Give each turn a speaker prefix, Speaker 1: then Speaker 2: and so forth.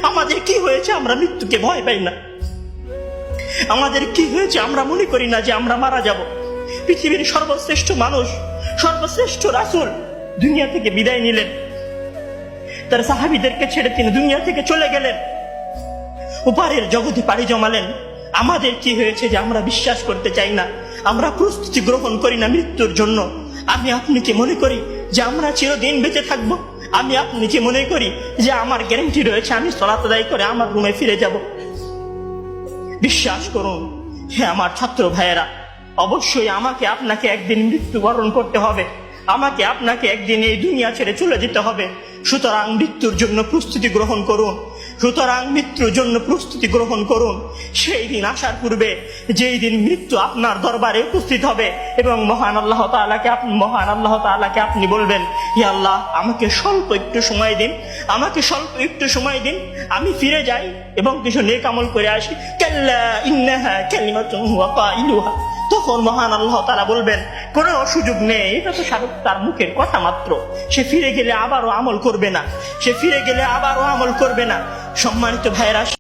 Speaker 1: আমাদের কি হয়েছে আমরা মৃত্যুকে ভয় পাই না? আমাদের কি হয়েছে আমরা মনে করি না যে আমরা মারা যাব? পৃথিবীর সর্বশ্রেষ্ঠ মানুষ, সর্বশ্রেষ্ঠ রাসূল দুনিয়া থেকে বিদায় নিলেন, তার সাহাবীদেরকে ছেড়ে তিনি দুনিয়া থেকে চলে গেলেন, উপারের জগতে পাড়ি জমালেন। আমাদের কি হয়েছে যে আমরা বিশ্বাস করতে চাই না, আমরা প্রস্তুতি গ্রহণ করি না মৃত্যুর জন্য? আমি আপনি কি মনে করি যে আমরা চিরদিন বেঁচে থাকবো? আমি আপনি কি মনে করি যে আমার গ্যারান্টি রয়েছে আমি সালাত আদায় করে আমার রুমে ফিরে যাব? বিশ্বাস করুন হে আমার ছাত্র ভাইয়েরা, অবশ্যই আমাকে আপনাকে একদিন মৃত্যুবরণ করতে হবে, আমাকে আপনাকে একদিন এই দুনিয়া ছেড়ে চলে যেতে হবে। সুতরাং মৃত্যুর জন্য প্রস্তুতি গ্রহণ করুন, সুতরাং মৃত্যুর জন্য প্রস্তুতি গ্রহণ করুন। সেই দিন আসার পূর্বে, যেই দিন মৃত্যু আপনার দরবারে উপস্থিত হবে এবং মহান আল্লাহ তাআলাকে আপনি বলবেন, হে আল্লাহ, আমাকে স্বল্প একটু সময় দিন, আমাকে স্বল্প একটু সময় দিন, আমি ফিরে যাই এবং কিছু নেক আমল করে আসি। কাল্লা ইন্নাহা কালিমাতুন হুয়া কাইলুহা। তখন মহান আল্লাহ তাআলা বলবেন, কোনো সুযোগ নেই, এটা তো তার মুখের কথা মাত্র, সে ফিরে গেলে আবারও আমল করবে না, সে ফিরে গেলে আবারও আমল করবে না। সম্মানিত ভাইরা,